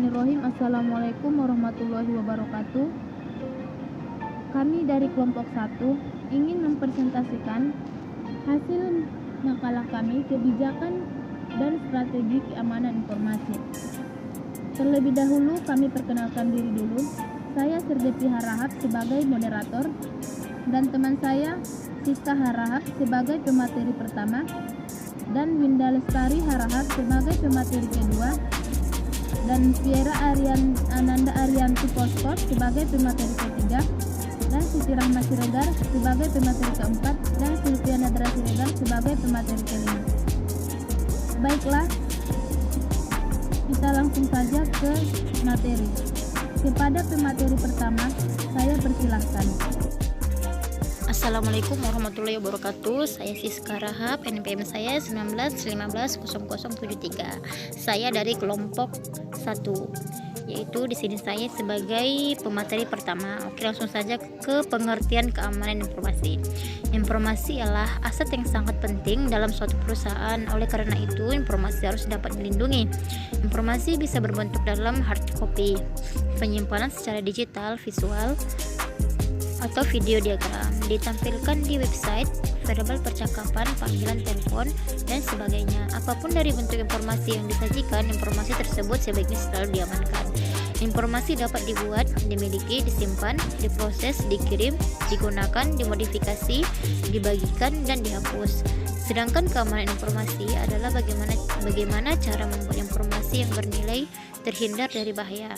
Bismillahirrahmanirrahim. Assalamualaikum warahmatullahi wabarakatuh. Kami dari kelompok 1 ingin mempresentasikan hasil makalah kami, kebijakan dan strategi keamanan informasi. Terlebih dahulu kami perkenalkan diri dulu. Saya Serdepi Harahap sebagai moderator dan teman saya Siska Harahap sebagai pemateri pertama dan Winda Lestari Harahap sebagai pemateri kedua dan Fiera Ananda Arianti Pospos sebagai pemateri ketiga dan Siti Rahma Siregar sebagai pemateri keempat dan Silviana Dara Siregar sebagai pemateri kelima. Baiklah, kita langsung saja ke materi. Kepada pemateri pertama, saya persilahkan. Assalamualaikum warahmatullahi wabarakatuh. Saya Siska Rahab, NPM saya 19150073. Saya dari kelompok 1, yaitu di sini saya sebagai pemateri pertama. Oke, langsung saja ke pengertian keamanan informasi. Informasi ialah aset yang sangat penting dalam suatu perusahaan. Oleh karena itu, informasi harus dapat dilindungi. Informasi bisa berbentuk dalam hard copy, penyimpanan secara digital, visual, atau video diagram, ditampilkan di website, verbal percakapan, panggilan telepon, dan sebagainya. Apapun dari bentuk informasi yang disajikan, informasi tersebut sebaiknya selalu diamankan. Informasi dapat dibuat, dimiliki, disimpan, diproses, dikirim, digunakan, dimodifikasi, dibagikan, dan dihapus. Sedangkan keamanan informasi adalah bagaimana cara membuat informasi yang bernilai terhindar dari bahaya.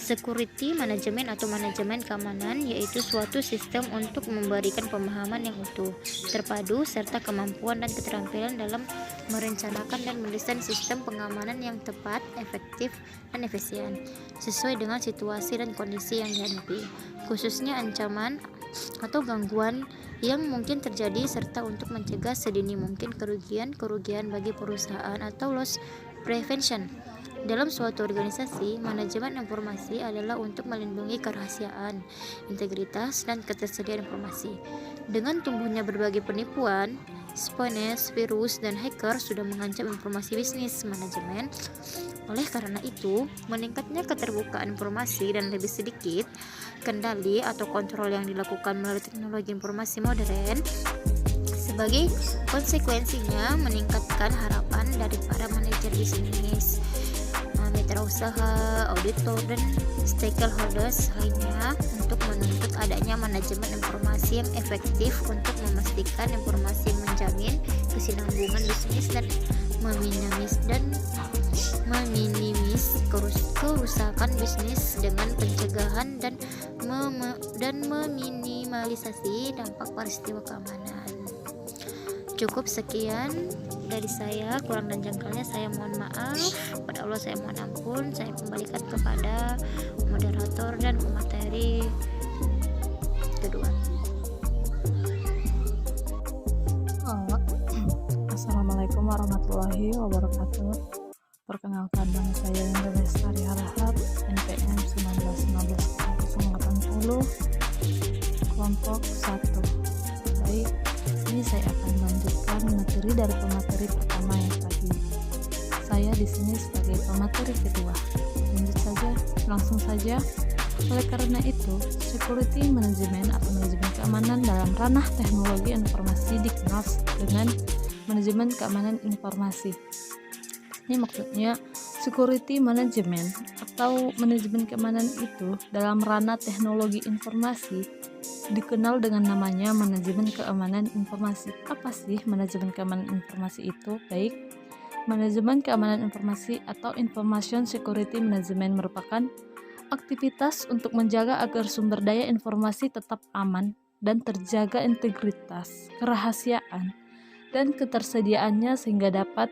Security Management atau manajemen keamanan yaitu suatu sistem untuk memberikan pemahaman yang utuh, terpadu, serta kemampuan dan keterampilan dalam merencanakan dan mendesain sistem pengamanan yang tepat, efektif, dan efisien sesuai dengan situasi dan kondisi yang dihadapi, khususnya ancaman atau gangguan yang mungkin terjadi, serta untuk mencegah sedini mungkin kerugian bagi perusahaan atau loss prevention. Dalam suatu organisasi, manajemen informasi adalah untuk melindungi kerahasiaan, integritas, dan ketersediaan informasi. Dengan tumbuhnya berbagai penipuan, spionage, virus, dan hacker sudah mengancam informasi bisnis manajemen. Oleh karena itu, meningkatnya keterbukaan informasi dan lebih sedikit kendali atau kontrol yang dilakukan melalui teknologi informasi modern, sebagai konsekuensinya meningkatkan harapan dari para manajer bisnis, mitra usaha, auditor, dan stakeholders lainnya untuk menuntut adanya manajemen informasi yang efektif untuk memastikan informasi menjamin kesinambungan bisnis dan meminimis kerusakan bisnis dengan pencegahan dan meminimalisasi dampak peristiwa keamanan. Cukup sekian dari saya, kurang dan janggalnya saya mohon maaf. Kepada Allah saya mohon ampun. Saya kembalikan kepada moderator dan pemateri kedua. Assalamualaikum warahmatullahi wabarakatuh. Perkenalkan, nama saya Winda Lestari Harahap, NPM 191580, kelompok 1. Baik, ini saya akan melanjutkan materi dari pemateri pertama yang tadi. Saya di sini sebagai pemateri kedua. Langsung saja. Oleh karena itu, security management atau manajemen keamanan dalam ranah teknologi informasi dikenal dengan manajemen keamanan informasi. Ini maksudnya security management atau manajemen keamanan itu dalam ranah teknologi informasi dikenal dengan namanya manajemen keamanan informasi. Apa sih manajemen keamanan informasi itu? Baik, manajemen keamanan informasi atau information security management merupakan aktivitas untuk menjaga agar sumber daya informasi tetap aman dan terjaga integritas, kerahasiaan, dan ketersediaannya sehingga dapat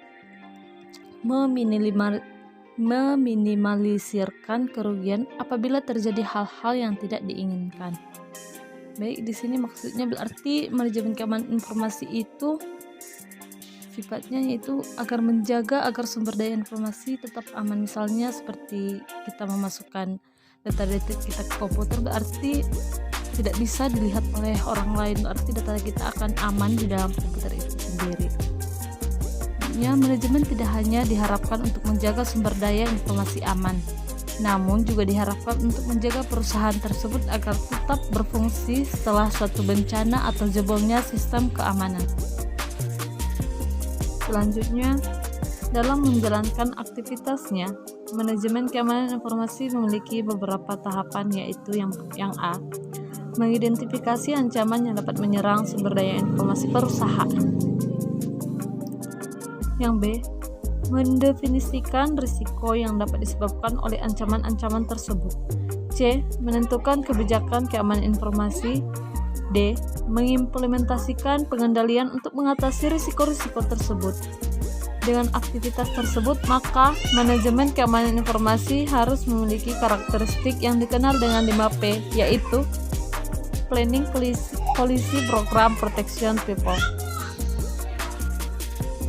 meminimalisirkan kerugian apabila terjadi hal-hal yang tidak diinginkan. Baik, di sini maksudnya berarti manajemen keamanan informasi itu sifatnya yaitu agar menjaga agar sumber daya informasi tetap aman. Misalnya seperti kita memasukkan data-data kita ke komputer, berarti tidak bisa dilihat oleh orang lain, berarti data kita akan aman di dalam komputer itu sendiri. Ya, manajemen tidak hanya diharapkan untuk menjaga sumber daya informasi aman, namun juga diharapkan untuk menjaga perusahaan tersebut agar tetap berfungsi setelah suatu bencana atau jebolnya sistem keamanan. Selanjutnya, dalam menjalankan aktivitasnya, manajemen keamanan informasi memiliki beberapa tahapan, yaitu yang A, mengidentifikasi ancaman yang dapat menyerang sumber daya informasi perusahaan. Yang B, mendefinisikan risiko yang dapat disebabkan oleh ancaman-ancaman tersebut. C, menentukan kebijakan keamanan informasi. D, mengimplementasikan pengendalian untuk mengatasi risiko-risiko tersebut. Dengan aktivitas tersebut, maka manajemen keamanan informasi harus memiliki karakteristik yang dikenal dengan 5P, yaitu Planning, Policy, Program, Protection, People.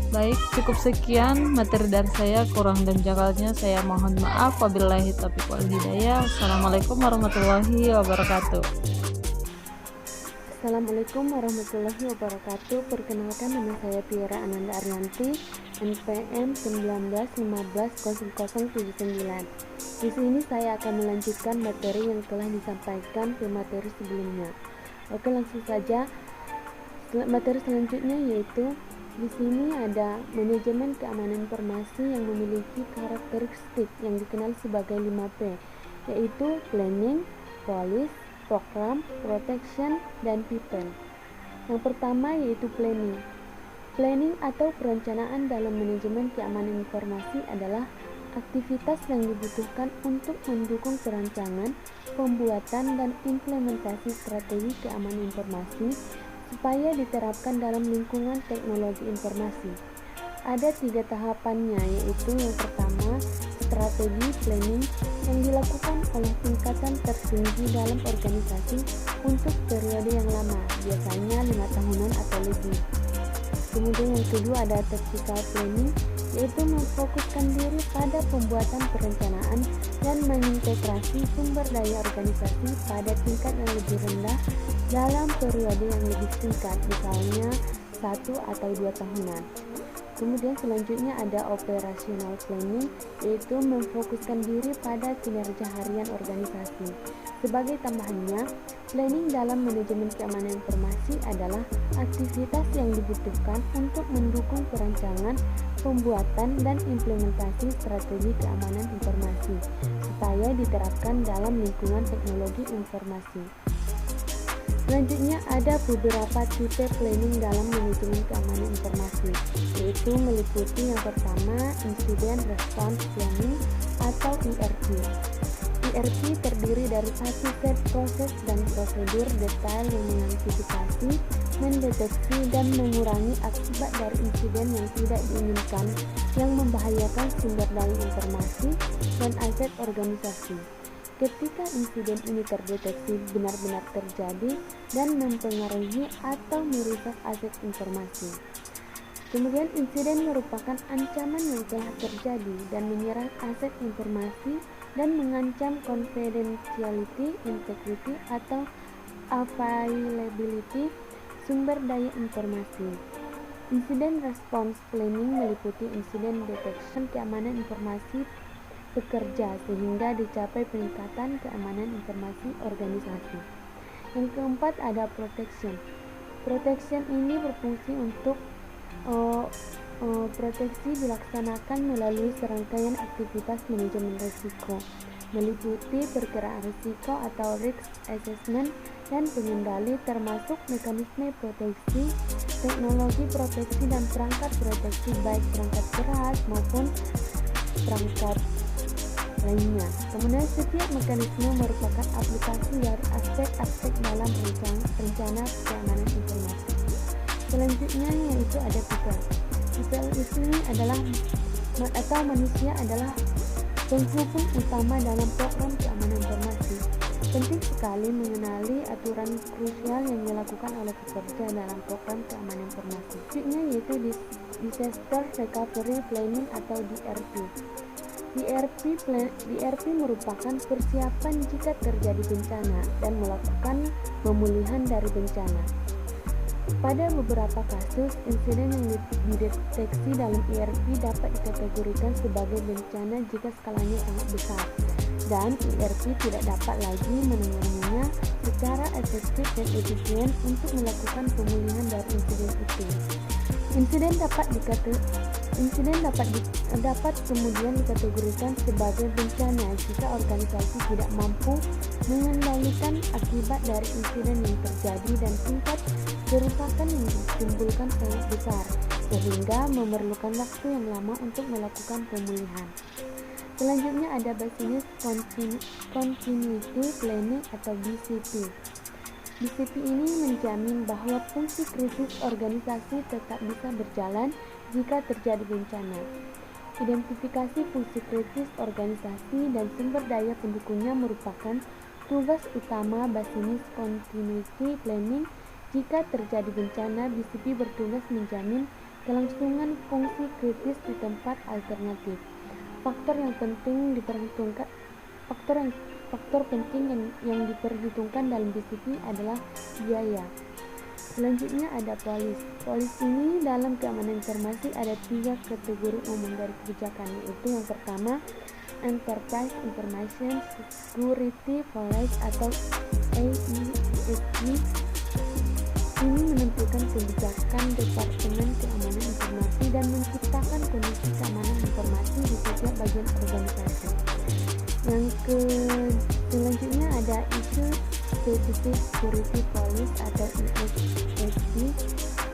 Baik, cukup sekian materi dari saya, kurang dan jagalnya saya mohon maaf. Wabillahi taufiq wal hidayah. Wassalamualaikum warahmatullahi wabarakatuh. Assalamualaikum warahmatullahi wabarakatuh. Perkenalkan, nama saya Tiara Ananda Arianti, NPM 19150079. Di sini saya akan melanjutkan materi yang telah disampaikan ke materi sebelumnya. Oke, langsung saja. Materi selanjutnya yaitu di sini ada manajemen keamanan informasi yang memiliki karakteristik yang dikenal sebagai 5P, yaitu Planning, Policy, Program, Protection, dan People. Yang pertama yaitu Planning. Planning atau perencanaan dalam manajemen keamanan informasi adalah aktivitas yang dibutuhkan untuk mendukung perancangan, pembuatan, dan implementasi strategi keamanan informasi supaya diterapkan dalam lingkungan teknologi informasi. Ada 3 tahapannya, yaitu yang pertama, strategi planning yang dilakukan oleh tingkatan tertinggi dalam organisasi untuk periode yang lama, biasanya 5 tahunan atau lebih. Kemudian yang kedua ada tactical planning, yaitu memfokuskan diri pada pembuatan perencanaan dan mengintegrasi sumber daya organisasi pada tingkat yang lebih rendah dalam periode yang lebih singkat, misalnya 1 atau 2 tahunan. Kemudian selanjutnya ada operational planning, yaitu memfokuskan diri pada kinerja harian organisasi. Sebagai tambahannya, planning dalam manajemen keamanan informasi adalah aktivitas yang dibutuhkan untuk mendukung perancangan, pembuatan, dan implementasi strategi keamanan informasi supaya diterapkan dalam lingkungan teknologi informasi. Selanjutnya ada beberapa tipe planning dalam manajemen keamanan informasi, yaitu meliputi yang pertama Incident Response Planning atau IRP. IRP terdiri dari satu set proses dan prosedur detail yang mengantisipasi, mendeteksi, dan mengurangi akibat dari insiden yang tidak diinginkan yang membahayakan sumber daya informasi dan aset organisasi. Ketika insiden ini terdeteksi benar-benar terjadi dan mempengaruhi atau merusak aset informasi. Kemudian insiden merupakan ancaman yang telah terjadi dan menyerang aset informasi dan mengancam confidentiality, integrity, atau availability sumber daya informasi. Incident Response Planning meliputi insiden detection keamanan informasi bekerja sehingga dicapai peningkatan keamanan informasi organisasi. Yang keempat ada Protection. Protection ini berfungsi untuk proteksi dilaksanakan melalui serangkaian aktivitas manajemen risiko, meliputi perkiraan risiko atau risk assessment dan pengendali, termasuk mekanisme proteksi, teknologi proteksi, dan perangkat proteksi baik perangkat keras maupun perangkat lainnya. Kemudian setiap mekanisme merupakan aplikasi dari aspek-aspek dalam rencana keamanan informasi. Selanjutnya yaitu ada people. People di sini adalah manusia adalah penghubung utama dalam program keamanan informasi. Penting sekali mengenali aturan krusial yang dilakukan oleh pekerja dalam program keamanan informasi. Selanjutnya yaitu Disaster Recovery Planning atau DRP. DRP merupakan persiapan jika terjadi bencana dan melakukan pemulihan dari bencana. Pada beberapa kasus, insiden yang dideteksi dalam ERP dapat dikategorikan sebagai bencana jika skalanya sangat besar, dan ERP tidak dapat lagi menanganinya secara efektif dan efisien untuk melakukan pemulihan dari insiden itu. Insiden dapat kemudian dikategorikan sebagai bencana jika organisasi tidak mampu mengendalikan akibat dari insiden yang terjadi dan tingkat kerusakan yang ditimbulkan sangat besar, sehingga memerlukan waktu yang lama untuk melakukan pemulihan. Selanjutnya ada Business Continuity Planning atau BCP. BCP ini menjamin bahwa fungsi kritis organisasi tetap bisa berjalan jika terjadi bencana. Identifikasi fungsi kritis organisasi dan sumber daya pendukungnya merupakan tugas utama Business Continuity Planning. Jika terjadi bencana, BCP bertugas menjamin kelangsungan fungsi kritis di tempat alternatif. Faktor penting yang diperhitungkan dalam BCP adalah biaya. Selanjutnya ada polis. Polis ini dalam keamanan informasi ada 3 kategori umum dari kebijakan, yaitu yang pertama Enterprise Information Security Policy atau EISP. Ini menentukan kebijakan Departemen Keamanan Informasi dan menciptakan kondisi keamanan informasi di setiap bagian organisasi. Selanjutnya ada Issue Specific Security Policy atau ESSP,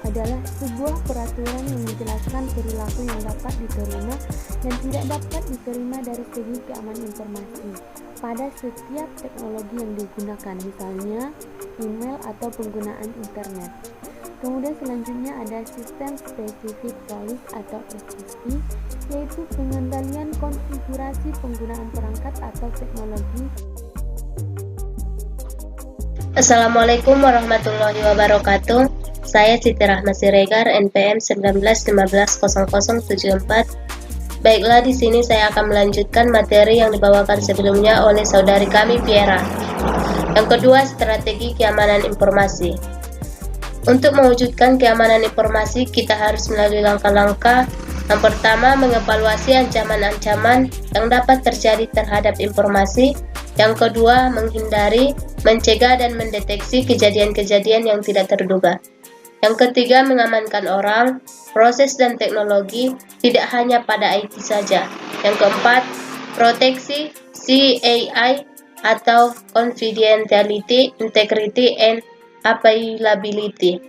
adalah sebuah peraturan yang menjelaskan perilaku yang dapat diterima dan tidak dapat diterima dari segi keamanan informasi pada setiap teknologi yang digunakan, misalnya email atau penggunaan internet. Kemudian selanjutnya ada System Specific Policy atau SSP, yaitu pengendalian konfigurasi penggunaan perangkat atau teknologi. Assalamualaikum warahmatullahi wabarakatuh. Saya Siti Rahma Siregar, NPM 19150074. Baiklah, di sini saya akan melanjutkan materi yang dibawakan sebelumnya oleh saudari kami Piera. Yang kedua, strategi keamanan informasi. Untuk mewujudkan keamanan informasi, kita harus melalui langkah-langkah. Yang pertama, mengevaluasi ancaman-ancaman yang dapat terjadi terhadap informasi. Yang kedua, menghindari, mencegah, dan mendeteksi kejadian-kejadian yang tidak terduga. Yang ketiga, mengamankan orang, proses, dan teknologi, tidak hanya pada IT saja. Yang keempat, proteksi CAI atau Confidentiality, Integrity, and Availability.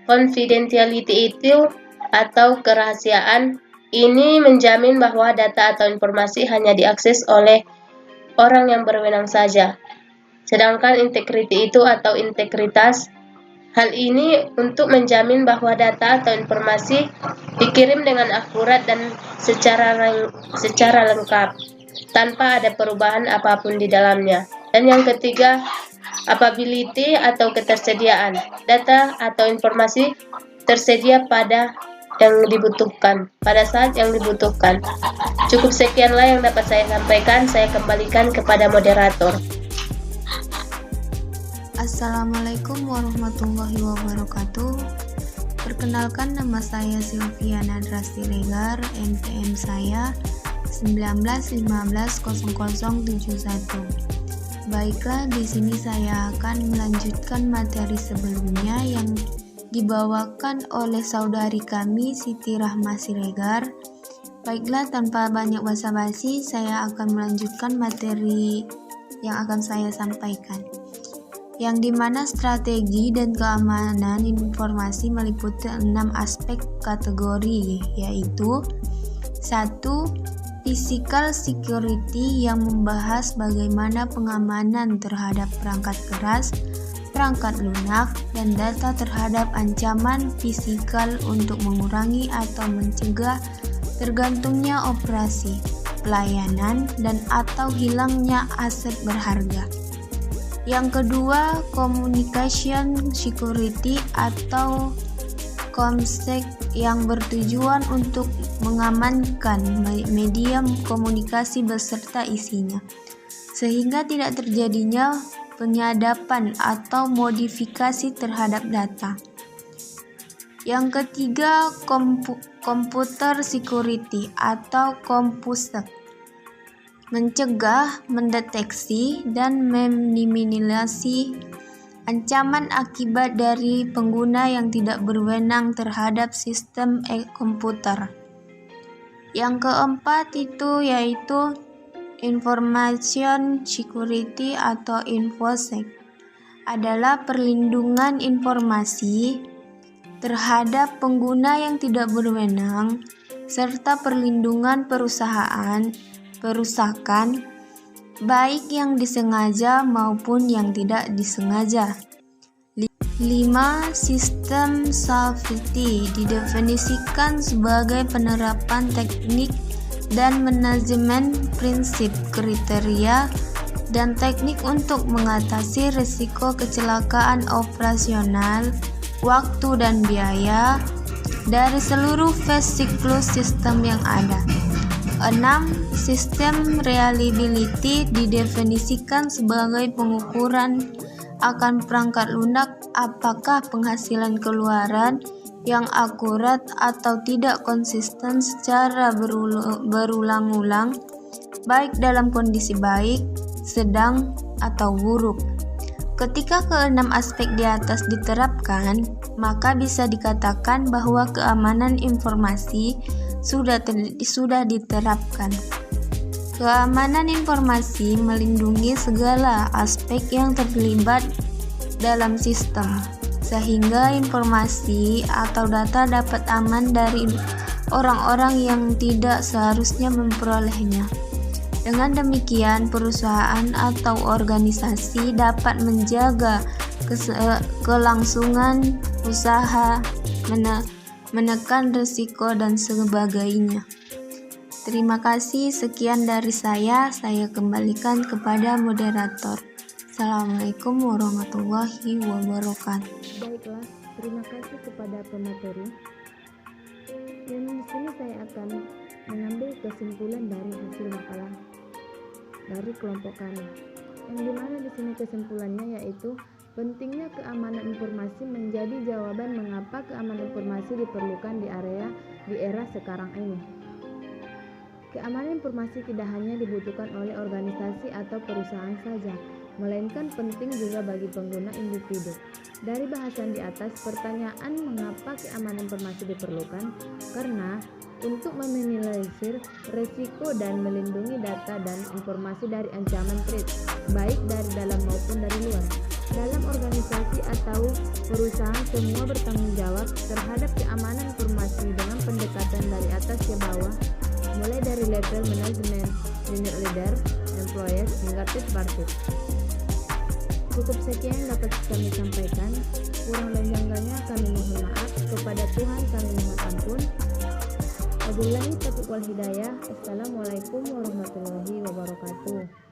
Confidentiality itu atau kerahasiaan ini menjamin bahwa data atau informasi hanya diakses oleh orang yang berwenang saja. Sedangkan integrity itu atau integritas, hal ini untuk menjamin bahwa data atau informasi dikirim dengan akurat dan secara lengkap, tanpa ada perubahan apapun di dalamnya. Dan yang ketiga, availability atau ketersediaan. Data atau informasi tersedia pada saat yang dibutuhkan. Cukup sekianlah yang dapat saya sampaikan. Saya kembalikan kepada moderator. Assalamualaikum warahmatullahi wabarakatuh. Perkenalkan, nama saya Silviana Siregar, NPM saya 19150071. Baiklah, di sini saya akan melanjutkan materi sebelumnya yang dibawakan oleh saudari kami Siti Rahma Siregar. Baiklah, tanpa banyak basa-basi, saya akan melanjutkan materi yang akan saya sampaikan, yang dimana strategi dan keamanan informasi meliputi 6 aspek kategori, yaitu 1. Physical security, yang membahas bagaimana pengamanan terhadap perangkat keras, perangkat lunak, dan data terhadap ancaman fisikal untuk mengurangi atau mencegah tergantungnya operasi, pelayanan, dan atau hilangnya aset berharga. Yang kedua, communication security atau ComSec, yang bertujuan untuk mengamankan media komunikasi beserta isinya, sehingga tidak terjadinya penyadapan atau modifikasi terhadap data. Yang ketiga, computer security atau CompuSec, mencegah, mendeteksi, dan meminimalisasi ancaman akibat dari pengguna yang tidak berwenang terhadap sistem komputer. Yang keempat yaitu information security atau InfoSec, adalah perlindungan informasi terhadap pengguna yang tidak berwenang serta perlindungan perusakan baik yang disengaja maupun yang tidak disengaja. 5. Sistem safety didefinisikan sebagai penerapan teknik dan manajemen prinsip, kriteria, dan teknik untuk mengatasi risiko kecelakaan operasional, waktu dan biaya dari seluruh fase siklus sistem yang ada. 6. Sistem reliability didefinisikan sebagai pengukuran akan perangkat lunak apakah penghasilan keluaran yang akurat atau tidak konsisten secara berulang-ulang, baik dalam kondisi baik, sedang, atau buruk. Ketika keenam aspek di atas diterapkan, maka bisa dikatakan bahwa keamanan informasi sudah diterapkan. Keamanan informasi melindungi segala aspek yang terlibat dalam sistem, sehingga informasi atau data dapat aman dari orang-orang yang tidak seharusnya memperolehnya. Dengan demikian, perusahaan atau organisasi dapat menjaga kelangsungan usaha, menekan risiko, dan sebagainya. Terima kasih, sekian dari saya kembalikan kepada moderator. Assalamualaikum warahmatullahi wabarakatuh. Baiklah, terima kasih kepada pemateri. Dan di sini saya akan mengambil kesimpulan dari hasil makalah dari kelompok kami. Yang dimana di sini kesimpulannya yaitu pentingnya keamanan informasi menjadi jawaban mengapa keamanan informasi diperlukan di era sekarang ini. Keamanan informasi tidak hanya dibutuhkan oleh organisasi atau perusahaan saja, melainkan penting juga bagi pengguna individu. Dari bahasan di atas, pertanyaan mengapa keamanan informasi diperlukan? Karena untuk meminimalisir risiko dan melindungi data dan informasi dari ancaman threat, baik dari dalam maupun dari luar. Dalam organisasi atau perusahaan, semua bertanggung jawab terhadap keamanan informasi dengan pendekatan dari atas ke bawah, mulai dari level manajemen, senior leader, employees, hingga third party. Cukup sekian yang dapat kami sampaikan. Kurang lebihnya kami mohon maaf. Kepada Tuhan kami mohon ampun. Wabillahi taufiq wal hidayah. Assalamualaikum warahmatullahi wabarakatuh.